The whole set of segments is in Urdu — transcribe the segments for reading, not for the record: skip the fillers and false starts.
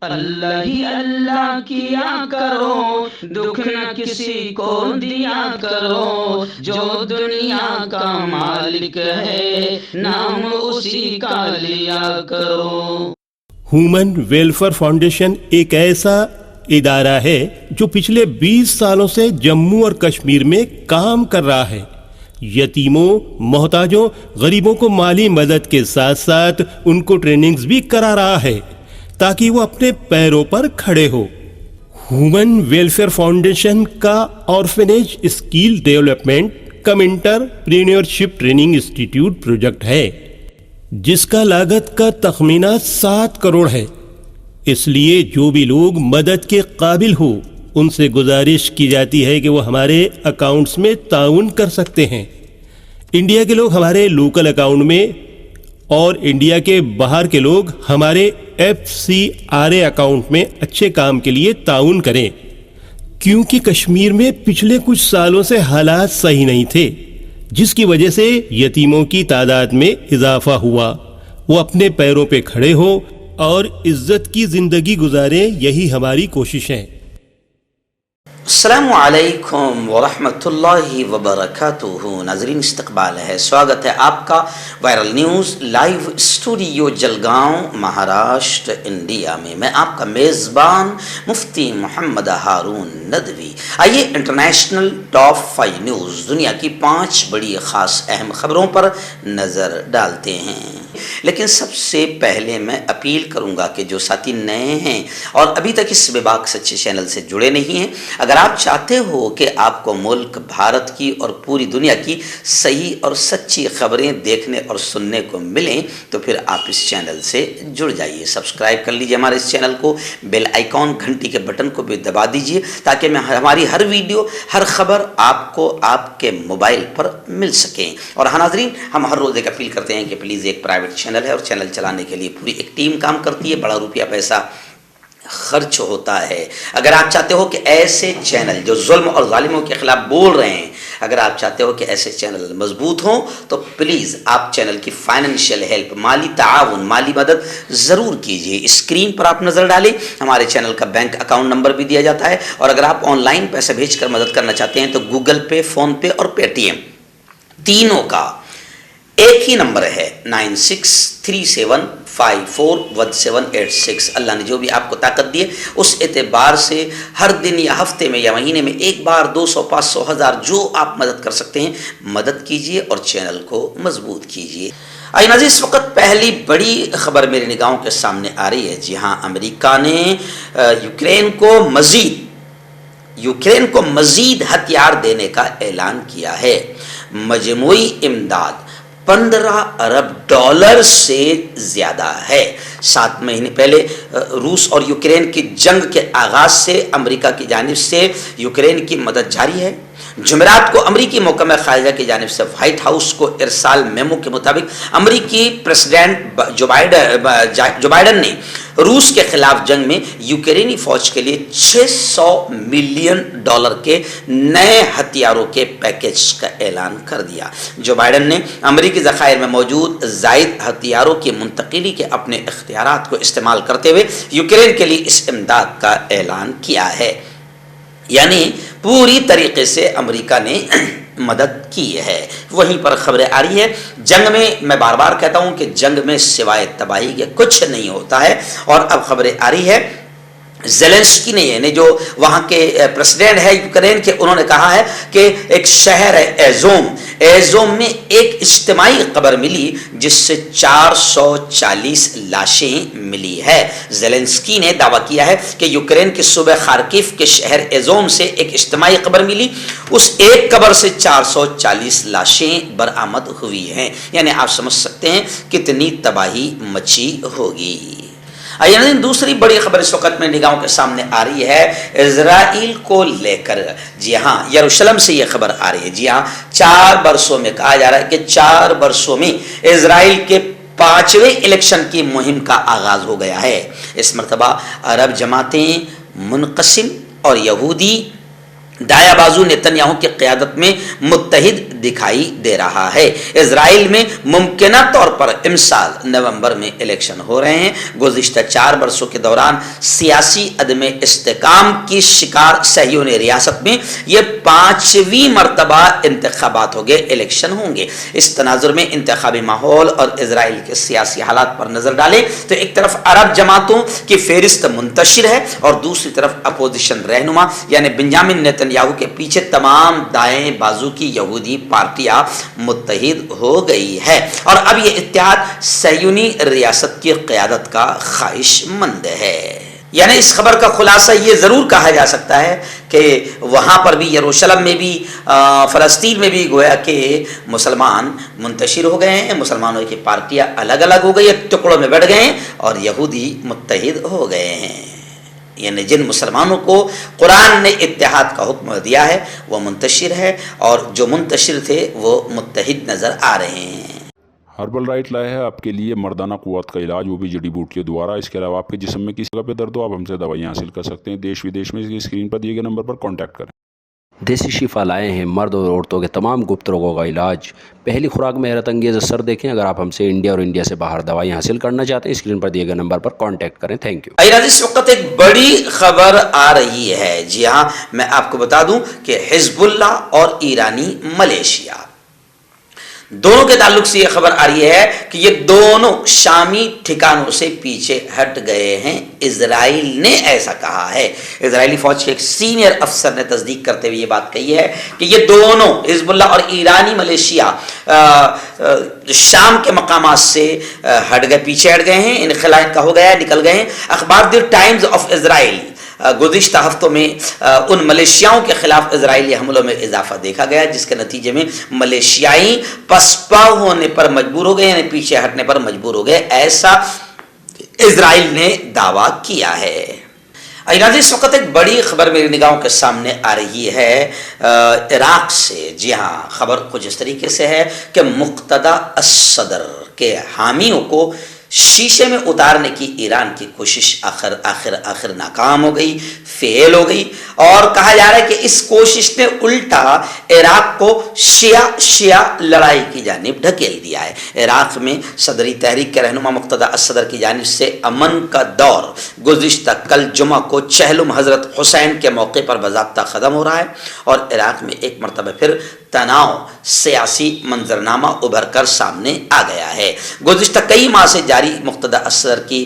اللہ ہی اللہ کیا کرو، دکھ نہ کسی کو دیا کرو، جو دنیا کا مالک ہے نام اسی کا لیا کرو۔ ہیومن ویلفیئر فاؤنڈیشن ایک ایسا ادارہ ہے جو پچھلے 20 سالوں سے جموں اور کشمیر میں کام کر رہا ہے۔ یتیموں، محتاجوں، غریبوں کو مالی مدد کے ساتھ ساتھ ان کو ٹریننگز بھی کرا رہا ہے تاکہ وہ اپنے پیروں پر کھڑے ہو۔ ہیومن ویلفیئر فاؤنڈیشن کا آرفنیج اسکل ڈیولپمنٹ کم انٹرپرینیورشپ ٹریننگ انسٹیٹیوٹ پروجیکٹ ہے جس کا لاگت کا تخمینہ 7 کروڑ ہے۔ اس لیے جو بھی لوگ مدد کے قابل ہو ان سے گزارش کی جاتی ہے کہ وہ ہمارے اکاؤنٹس میں تعاون کر سکتے ہیں۔ انڈیا کے لوگ ہمارے لوکل اکاؤنٹ میں اور انڈیا کے باہر کے لوگ ہمارے FCRA اکاؤنٹ میں اچھے کام کے لیے تعاون کریں، کیونکہ کشمیر میں پچھلے کچھ سالوں سے حالات صحیح نہیں تھے جس کی وجہ سے یتیموں کی تعداد میں اضافہ ہوا۔ وہ اپنے پیروں پہ کھڑے ہو اور عزت کی زندگی گزاریں، یہی ہماری کوشش ہے۔ السلام علیکم ورحمۃ اللہ وبرکاتہ۔ ناظرین، استقبال ہے، سواگت ہے آپ کا viral news live studio Jalgaon, Maharashtra, India میں۔ میں آپ کا میزبان مفتی محمد ہارون ندوی۔ آئیے انٹرنیشنل ٹاپ 5 نیوز، دنیا کی 5 بڑی خاص اہم خبروں پر نظر ڈالتے ہیں۔ لیکن سب سے پہلے میں اپیل کروں گا کہ جو ساتھی نئے ہیں اور ابھی تک اس بے باک سچے چینل سے جڑے نہیں ہیں، اگر آپ چاہتے ہو کہ آپ کو ملک بھارت کی اور پوری دنیا کی صحیح اور سچی خبریں دیکھنے اور سننے کو ملیں تو پھر آپ اس چینل سے جڑ جائیے، سبسکرائب کر لیجیے ہمارے اس چینل کو، بیل آئیکن گھنٹی کے بٹن کو بھی دبا دیجیے تاکہ ہماری ہر ویڈیو، ہر خبر آپ کو آپ کے موبائل پر مل سکیں۔ اور ہاں ناظرین، ہم ہر روز ایک اپیل کرتے ہیں کہ پلیز، ایک پرائیویٹ چینل ہے اور چینل چلانے کے لیے پوری ایک ٹیم کام کرتی ہے، بڑا روپیہ پیسہ خرچ ہوتا ہے۔ اگر آپ چاہتے ہو کہ ایسے چینل جو ظلم اور ظالموں کے خلاف بول رہے ہیں، اگر آپ چاہتے ہو کہ ایسے چینل مضبوط ہوں تو پلیز آپ چینل کی فائنینشیل ہیلپ، مالی تعاون، مالی مدد ضرور کیجیے۔ اسکرین پر آپ نظر ڈالیں، ہمارے چینل کا بینک اکاؤنٹ نمبر بھی دیا جاتا ہے، اور اگر آپ آن لائن پیسے بھیج کر مدد کرنا چاہتے ہیں تو گوگل پے، فون پے اور پے ٹی ایم تینوں کا ایک ہی نمبر ہے، 9637541786۔ اللہ نے جو بھی آپ کو طاقت دی ہے اس اعتبار سے ہر دن یا ہفتے میں یا مہینے میں ایک بار 200، 500، 1000 جو آپ مدد کر سکتے ہیں مدد کیجیے اور چینل کو مضبوط کیجیے۔ آئیے ناظرین، اس وقت پہلی بڑی خبر میری نگاہوں کے سامنے آ رہی ہے۔ جی ہاں، امریکہ نے یوکرین کو مزید ہتھیار دینے کا اعلان کیا ہے۔ مجموعی امداد 15 ارب ڈالر سے زیادہ ہے۔ 7 مہینے پہلے روس اور یوکرین کی جنگ کے آغاز سے امریکہ کی جانب سے یوکرین کی مدد جاری ہے۔ جمعرات کو امریکی محکمہ خارجہ کی جانب سے وائٹ ہاؤس کو ارسال میمو کے مطابق امریکی پریزیڈنٹ جو بائیڈن نے روس کے خلاف جنگ میں یوکرینی فوج کے لیے $600 ملین کے نئے ہتھیاروں کے پیکیج کا اعلان کر دیا۔ جو بائیڈن نے امریکی ذخائر میں موجود زائد ہتھیاروں کی منتقلی کے اپنے اختیارات کو استعمال کرتے ہوئے یوکرین کے لیے اس امداد کا اعلان کیا ہے، یعنی پوری طریقے سے امریکہ نے مدد کی ہے۔ وہیں پر خبریں آ رہی ہے، جنگ میں بار بار کہتا ہوں کہ جنگ میں سوائے تباہی کے کچھ نہیں ہوتا ہے، اور اب خبریں آ رہی ہے زیلنسکی نے، یعنی جو وہاں کے پریزیڈنٹ ہے یوکرین کے، انہوں نے کہا ہے کہ ایک شہر ہے ایزوم میں ایک اجتماعی قبر ملی جس سے 440 لاشیں ملی ہے۔ زیلنسکی نے دعویٰ کیا ہے کہ یوکرین کے صوبہ خارکیف کے شہر ایزوم سے ایک اجتماعی قبر ملی، اس ایک قبر سے 440 لاشیں برآمد ہوئی ہیں، یعنی آپ سمجھ سکتے ہیں کتنی تباہی مچی ہوگی۔ آئیے دوسری بڑی خبر اس وقت میں نگاہوں کے سامنے آ رہی ہے اسرائیل کو لے کر۔ جی ہاں، یروشلم سے یہ خبر آ رہی ہے۔ جی ہاں، 4 برسوں میں کہا جا رہا ہے کہ 4 برسوں میں اسرائیل کے 5ویں الیکشن کی مہم کا آغاز ہو گیا ہے۔ اس مرتبہ عرب جماعتیں منقسم اور یہودی دایا بازو نیتنیاہو کی قیادت میں متحد دکھائی دے رہا ہے۔ اسرائیل میں ممکنہ طور پر امسال نومبر میں الیکشن ہو رہے ہیں۔ گزشتہ 4 برسوں کے دوران سیاسی عدم استحکام کی شکار صہیونی ریاست میں یہ 5ویں مرتبہ انتخابات ہو گئے، الیکشن ہوں گے۔ اس تناظر میں انتخابی ماحول اور اسرائیل کے سیاسی حالات پر نظر ڈالیں تو ایک طرف عرب جماعتوں کی فہرست منتشر ہے اور دوسری طرف اپوزیشن رہنما یعنی بنجامن نیتنیاہو کے پیچھے تمام دائیں بازو کی یہودی پارٹیاں متحد ہو گئی ہے، اور اب یہ اتحاد صہیونی ریاست کی قیادت کا خواہش مند ہے۔ یعنی اس خبر کا خلاصہ یہ ضرور کہا جا سکتا ہے کہ وہاں پر بھی، یروشلم میں بھی، فلسطین میں بھی گویا کہ مسلمان منتشر ہو گئے ہیں، مسلمانوں کی پارٹیاں الگ الگ ہو گئی ہیں، ٹکڑوں میں بٹ گئے ہیں، اور یہودی متحد ہو گئے ہیں۔ یعنی جن مسلمانوں کو قرآن نے اتحاد کا حکم دیا ہے وہ منتشر ہے، اور جو منتشر تھے وہ متحد نظر آ رہے ہیں۔ ہربل رائٹ لائے ہے آپ کے لیے مردانہ قوت کا علاج، وہ بھی جڑی بوٹیوں دوارا۔ اس کے علاوہ آپ کے جسم میں کسی جگہ پہ درد ہو، آپ ہم سے دوائیاں حاصل کر سکتے ہیں۔ دیش ودیش میں اسکرین پر دیے گئے نمبر پر کانٹیکٹ کریں۔ دیسی شفا لائے ہیں مرد اور عورتوں کے تمام گپت روگوں کا علاج۔ پہلی خوراک میں حیرت انگیز اثر دیکھیں۔ اگر آپ ہم سے انڈیا اور انڈیا سے باہر دوائیں حاصل کرنا چاہتے ہیں، اسکرین پر دیے گئے نمبر پر کانٹیکٹ کریں۔ Thank you. اس وقت ایک بڑی خبر آ رہی ہے۔ جی ہاں، میں آپ کو بتا دوں کہ حزب اللہ اور ایرانی ملیشیا دونوں کے تعلق سے یہ خبر آ رہی ہے کہ یہ دونوں شامی ٹھکانوں سے پیچھے ہٹ گئے ہیں۔ اسرائیل نے ایسا کہا ہے۔ اسرائیلی فوج کے ایک سینئر افسر نے تصدیق کرتے ہوئے یہ بات کہی ہے کہ یہ دونوں حزب اللہ اور ایرانی ملیشیا شام کے مقامات سے ہٹ گئے، پیچھے ہٹ گئے ہیں، انخلا ان کا ہو گیا ہے، نکل گئے ہیں۔ اخبار دی ٹائمز آف اسرائیل گزشتہ ہفتوں میں ان ملیشیاؤں کے خلاف اسرائیلی حملوں میں اضافہ دیکھا گیا، جس کے نتیجے میں ملیشیائی پسپا ہونے پر مجبور ہو گئے، یعنی پیچھے ہٹنے پر مجبور ہو گئے، ایسا اسرائیل نے دعویٰ کیا ہے۔ اس وقت ایک بڑی خبر میری نگاہوں کے سامنے آ رہی ہے عراق سے۔ جی ہاں، خبر کچھ اس طریقے سے ہے کہ مقتدی الصدر کے حامیوں کو شیشے میں اتارنے کی ایران کی کوشش آخر ناکام ہو گئی، فیل ہو گئی، اور کہا جا رہا ہے کہ اس کوشش نے الٹا عراق کو شیعہ لڑائی کی جانب ڈھکیل دیا ہے۔ عراق میں صدری تحریک کے رہنما مقتدی الصدر کی جانب سے امن کا دور گزشتہ کل جمعہ کو چہلم حضرت حسین کے موقع پر باضابطہ ختم ہو رہا ہے، اور عراق میں ایک مرتبہ پھر تناؤ سیاسی منظرنامہ ابھر کر سامنے آ گیا ہے۔ گزشتہ کئی ماہ سے جاری مقتدی الصدر کی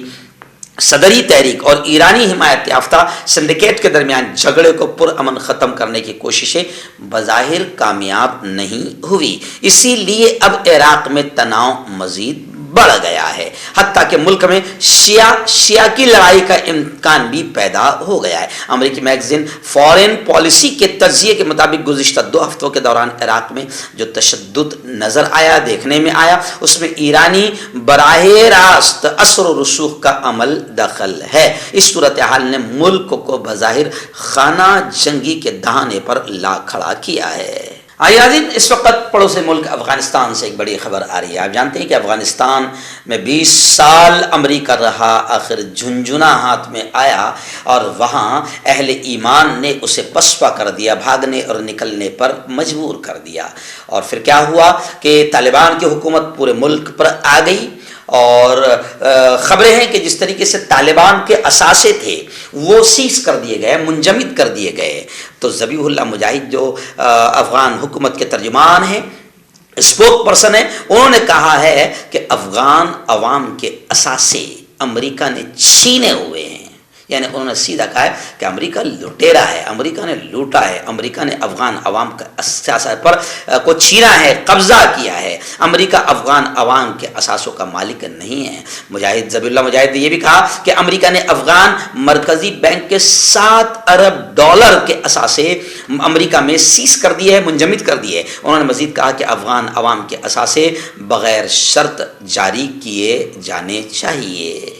صدری تحریک اور ایرانی حمایت یافتہ سنڈیکیٹ کے درمیان جھگڑے کو پرامن ختم کرنے کی کوششیں بظاہر کامیاب نہیں ہوئی، اسی لیے اب عراق میں تناؤ مزید بڑھ گیا ہے، حتیٰ کہ ملک میں شیعہ کی لڑائی کا امکان بھی پیدا ہو گیا ہے۔ امریکی میگزین فارن پالیسی کے تجزیے کے مطابق گزشتہ 2 ہفتوں کے دوران عراق میں جو تشدد نظر آیا، دیکھنے میں آیا، اس میں ایرانی براہ راست اثر و رسوخ کا عمل دخل ہے۔ اس صورتحال نے ملک کو بظاہر خانہ جنگی کے دہانے پر لا کھڑا کیا ہے۔ اس وقت پڑوسی ملک افغانستان سے ایک بڑی خبر آ رہی ہے۔ آپ جانتے ہیں کہ افغانستان میں 20 سال امریکہ رہا، آخر جھنجھنا ہاتھ میں آیا، اور وہاں اہل ایمان نے اسے پسپا کر دیا، بھاگنے اور نکلنے پر مجبور کر دیا، اور پھر کیا ہوا کہ طالبان کی حکومت پورے ملک پر آ گئی، اور خبریں ہیں کہ جس طریقے سے طالبان کے اثاثے تھے وہ سیز کر دیے گئے، منجمد کر دیے گئے۔ تو ذبیح اللہ مجاہد جو افغان حکومت کے ترجمان ہیں، اسپوک پرسن ہیں، انہوں نے کہا ہے کہ افغان عوام کے اثاثے امریکہ نے چھینے ہوئے ہیں، یعنی انہوں نے سیدھا کہا ہے کہ امریکہ لٹیرا ہے، امریکہ نے لوٹا ہے، امریکہ نے افغان عوام کے اثاثے پر کو چھینا ہے، قبضہ کیا ہے، امریکہ افغان عوام کے اثاثوں کا مالک نہیں ہے۔ مجاہد ذبیح اللہ مجاہد نے یہ بھی کہا کہ امریکہ نے افغان مرکزی بینک کے $7 ارب کے اثاثے امریکہ میں سیز کر دیے ہیں، منجمد کر دیے۔ انہوں نے مزید کہا کہ افغان عوام کے اثاثے بغیر شرط جاری کیے جانے چاہیے۔